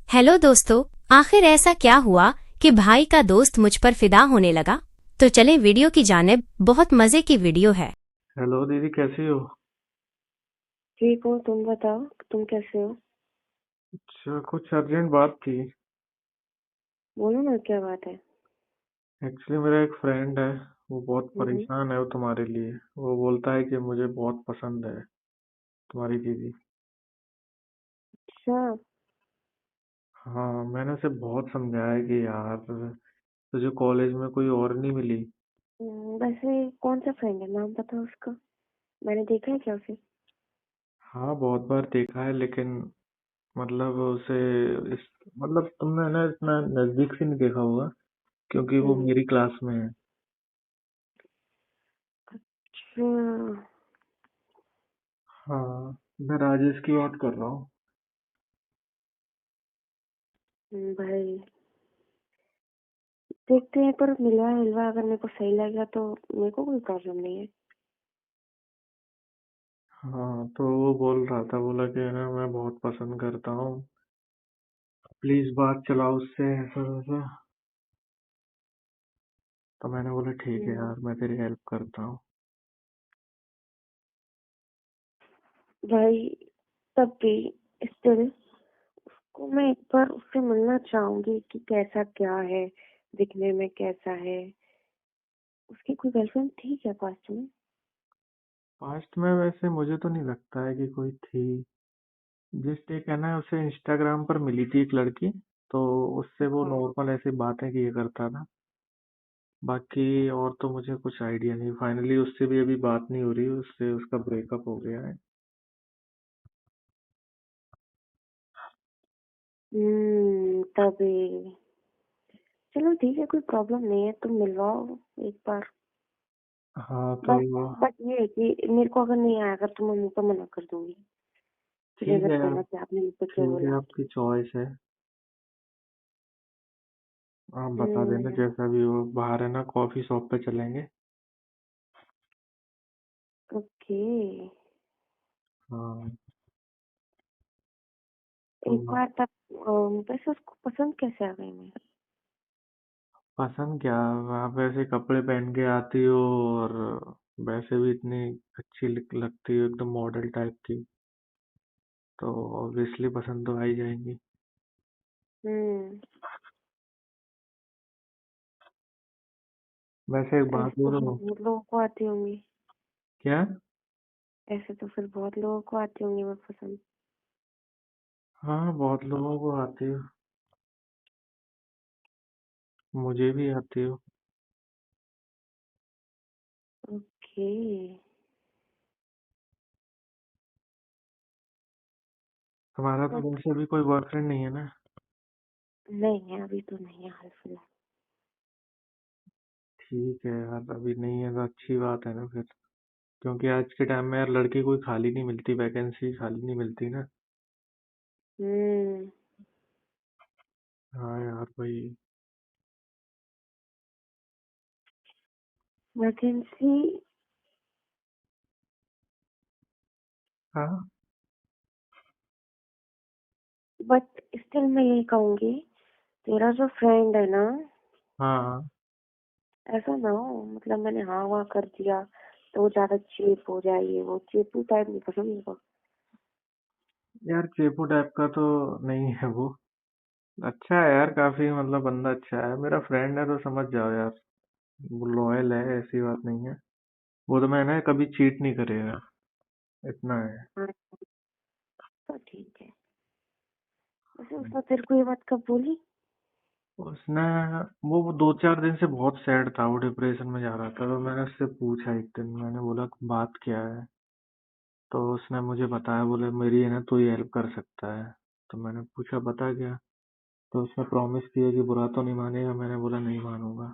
Hello दोस्तों। आखिर ऐसा क्या हुआ कि भाई का दोस्त मुझ पर फिदा होने लगा। तो चले वीडियो की जानिब। बहुत मजे की वीडियो है। हेलो दीदी, कैसी हो? ठीक हूँ। तुम बताओ, तुम कैसे हो? अच्छा, कुछ अर्जेंट बात थी। बोलो ना, क्या बात है? एक्चुअली मेरा एक फ्रेंड है, वो बहुत हम्म। परेशान है वो तुम्हारे लिए। वो बोलता है कि मुझे बहुत पसंद है तुम्हारी दीदी। अच्छा। हाँ, मैंने उसे बहुत समझाया कि यार तुझे कॉलेज में कोई और नहीं मिली। वैसे कौन सा फ्रेंड है? नाम पता उसका? मैंने देखा है क्या उसे? हाँ, बहुत बार देखा है, लेकिन मतलब उसे इस मतलब तुमने ना इतना नजदीक से नहीं देखा होगा, क्योंकि वो हम्म। मेरी क्लास में है। अच्छा। हाँ, मैं राजेश की बात कर रहा हूँ। भाई, देखते हैं। पर मिलवा मिलवा अगर मेरे को सही लगेगा तो मेरे को कोई प्रॉब्लम नहीं है। हाँ, तो वो बोल रहा था, बोला कि ना मैं बहुत पसंद करता हूँ, प्लीज बात चलाओ उससे, ऐसा वैसा। तो मैंने बोला ठीक है हम्म। यार, मैं तेरी हेल्प करता हूँ। भाई, तब भी स्टिल को मैं एक बार उससे मिलना चाहूंगी कि कैसा क्या है, दिखने में कैसा है। उसकी कोई गर्लफ्रेंड थी क्या पास्ट में? पास्ट में वैसे मुझे तो नहीं लगता है कि कोई थी। जस्ट एक है ना, उसे इंस्टाग्राम पर मिली थी एक लड़की, तो उससे वो हाँ। नॉर्मल ऐसी बातें किया करता था। बाकी और तो मुझे कुछ आइडिया नहीं। फाइनली उससे भी अभी बात नहीं हो रही, उससे उसका ब्रेकअप हो गया है। तभी। चलो ठीक है, कोई प्रॉब्लम नहीं है, तुम मिलवाओ एक बार। हाँ तो बस बट ये है कि मेरे को अगर नहीं आएगा तो मैं मुंह पे मना कर दूंगी। फिर ये ठीक मत है यार, कहना कि आपने मुझसे क्यों ठीक है, बोला। आपकी चॉइस है। आप बता देना हम्म। जैसा भी हो। बाहर है ना, कॉफी शॉप पे चलेंगे। ओके। हाँ तो एक बार तब वैसे उसको पसंद कैसे आ गई मैं? पसंद क्या, आप वैसे कपड़े पहन के आती हो और वैसे भी इतनी अच्छी लगती हो, एकदम मॉडल टाइप की, तो ऑब्वियसली पसंद तो आ ही जाएंगी। हम्म। वैसे एक बात ऐसे तो फिर बोलो। बहुत लोगों को आती होंगी। क्या? ऐसे तो फिर बहुत लोगों को आती होंगी मैं पसंद। हाँ, बहुत लोगों को आती हो, मुझे भी आती हो। ओके। तुम्हारा तो बट वैसे भी कोई बॉयफ्रेंड नहीं है ना? नहीं है, अभी तो नहीं है हाल फिलहाल। ठीक है यार, अभी नहीं है तो अच्छी बात है ना फिर। क्योंकि आज के टाइम में यार लड़की कोई खाली नहीं मिलती, वैकेंसी खाली नहीं मिलती ना। हम्म। हाँ यार भाई। वैकेंसी। हाँ बट स्टिल मैं यही कहूंगी, तेरा जो फ्रेंड है ना, हाँ। ऐसा ना हो मतलब मैंने हाँ वाह कर दिया तो वो ज्यादा चीप हो जाए। ये वो चीपू टाइप नहीं पसंद मेरे को। यार चेपू टाइप का तो नहीं है वो। अच्छा है यार, काफी मतलब बंदा अच्छा है, मेरा फ्रेंड है तो समझ जाओ यार। वो लॉयल है, ऐसी बात नहीं है। वो तो मैं ना कभी चीट नहीं करेगा, इतना है। हाँ, तो ठीक है। वैसे उसने तेरे को ये बात कब बोली? उसने वो 2-4 दिन से बहुत सैड था, वो डिप्रेशन में जा रहा था, तो मैंने उससे पूछा एक दिन, मैंने बोला बात क्या है। तो उसने मुझे बताया, बोले मेरी है ना तू ही हेल्प कर सकता है। तो मैंने पूछा बता क्या। तो उसने प्रॉमिस किया कि बुरा तो नहीं मानेगा। मैंने बोला नहीं मानूंगा।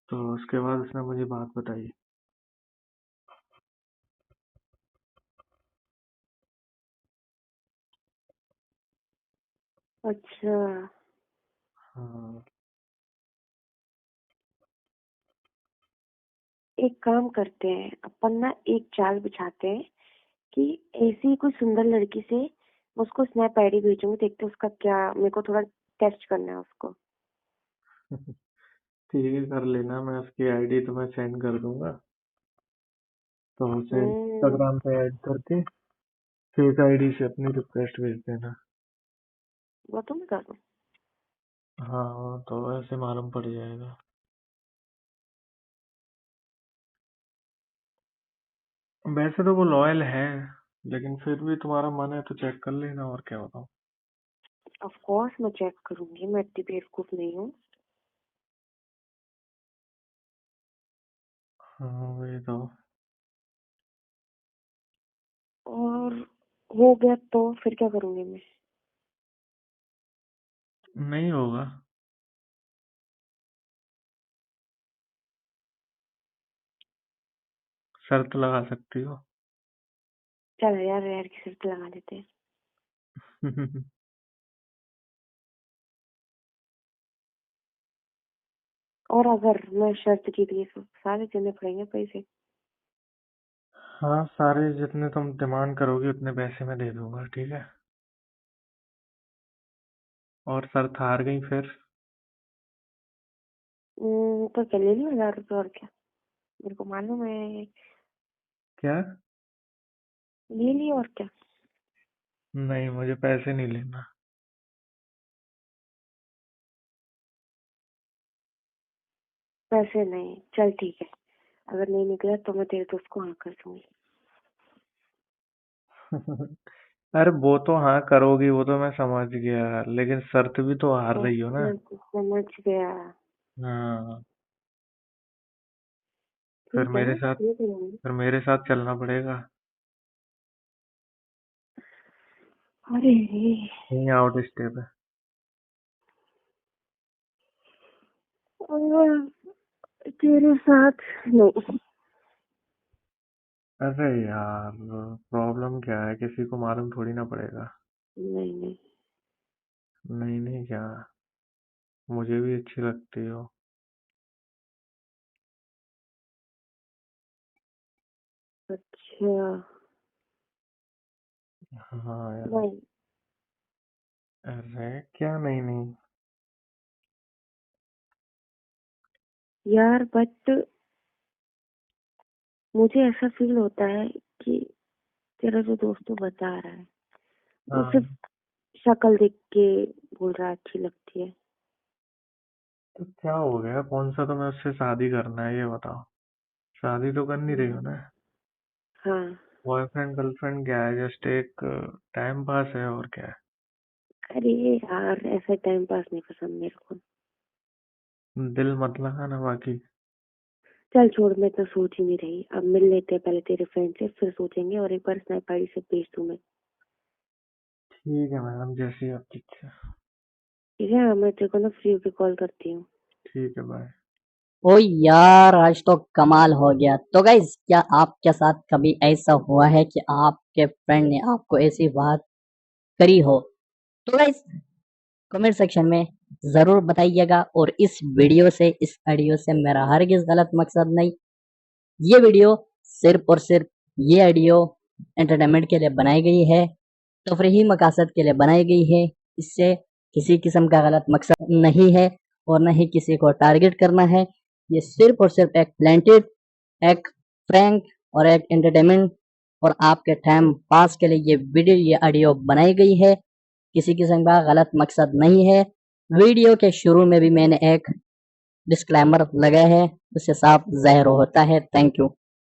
तो उसके बाद उसने मुझे बात बताई। अच्छा। हाँ। एक काम करते हैं अपन ना, एक चाल बिछाते हैं कि ऐसी ही कोई सुंदर लड़की से उसको स्नैप आईडी भेजूंगी, देखते उसका क्या, मेरे को थोड़ा टेस्ट करना है उसको। ठीक है, कर लेना, मैं उसकी आईडी तुम्हें सेंड कर दूंगा, तो उसे हम्म, इंस्टाग्राम पे ऐड करके फेक आईडी से अपनी रिक्वेस्ट भेज देना। वो तो मैं कर दूँ। हाँ, तो ऐसे मालूम पड़ जाएगा। वैसे तो वो लॉयल है, लेकिन फिर भी तुम्हारा मन है तो चेक कर लेना, और क्या बताऊँ। ऑफ कोर्स मैं चेक करूंगी, मैं इतनी बेवकूफ नहीं हूँ। हाँ, वही तो। और हो गया तो फिर क्या करूंगी मैं? नहीं होगा। शर्त लगा सकती हो। चलो यार, यार की शर्त लगा लेते हैं। और अगर मैं शर्त जीत गई तो सारे देने पड़ेंगे पैसे। हाँ, सारे जितने तुम डिमांड करोगे उतने पैसे मैं दे दूंगा, ठीक है। और शर्त हार गई फिर? तो क्या ले लियो 1000 रुपये, और क्या, मेरे को मालूम है। क्या? ले लियो, और क्या। नहीं, मुझे पैसे नहीं लेना। पैसे नहीं, चल ठीक है, अगर नहीं निकला तो मैं तेरे दोस्त को हाँ कर दूंगी। अरे वो तो हाँ करोगी, वो तो मैं समझ गया, लेकिन शर्त भी तो हार रही हो ना। मैं तो समझ गया। हाँ। फिर ठीक है, मेरे साथ देख लूंगी। फिर मेरे साथ चलना पड़ेगा। अरे नहीं, आउट स्टेप है। और तेरे साथ नहीं। अरे यार, प्रॉब्लम क्या है, किसी को मालूम थोड़ी ना पड़ेगा। नहीं नहीं। नहीं नहीं, क्या? मुझे भी अच्छी लगती हो। अच्छा। हाँ यार। नहीं अरे क्या नहीं नहीं? यार, बट मुझे ऐसा फील होता है कि तेरा जो दोस्त तो बता रहा है, वो सिर्फ हाँ, शक्ल देख के बोल रहा है अच्छी लगती है। तो क्या हो गया, कौन सा तुम्हें उससे शादी करना है, ये बताओ। शादी तो कर नहीं रही हो ना। हाँ। बॉयफ्रेंड गर्लफ्रेंड क्या है, जस्ट एक टाइम पास है, और क्या अरे यार, ऐसा टाइम पास नहीं पसंद मेरे को। है। दिल मत लगाना बाकी। चल छोड़, मैं तो सोच ही नहीं रही, अब मिल लेते हैं पहले तेरे फ्रेंड से, फिर सोचेंगे, और एक बार स्नैप आईडी से भेज दूं मैं। ठीक है मैडम, जैसी आपकी इच्छा। ठीक है, मैं तेरे को ना फ्री होके कॉल करती हूँ। ठीक है, बाय। ओ यार, आज तो कमाल हो गया। तो गाइज, क्या आपके साथ कभी ऐसा हुआ है कि आपके फ्रेंड ने आपको ऐसी बात करी हो? तो गाइज, कमेंट सेक्शन में जरूर बताइएगा। और इस ऑडियो से मेरा हरगिज गलत मकसद नहीं। ये वीडियो सिर्फ और सिर्फ, ये ऑडियो एंटरटेनमेंट के लिए बनाई गई है, तफरीही मकासद के लिए बनाई गई है। इससे किसी किस्म का गलत मकसद नहीं है, और न ही किसी को टारगेट करना है। ये सिर्फ और सिर्फ एक प्लांटेड, एक फ्रैंक और एक एंटरटेनमेंट और आपके टाइम पास के लिए ये ऑडियो बनाई गई है। किसी किस्म का गलत मकसद नहीं है। वीडियो के शुरू में भी मैंने एक डिस्क्लेमर लगाया है, उससे साफ ज़ाहिर होता है। Thank you.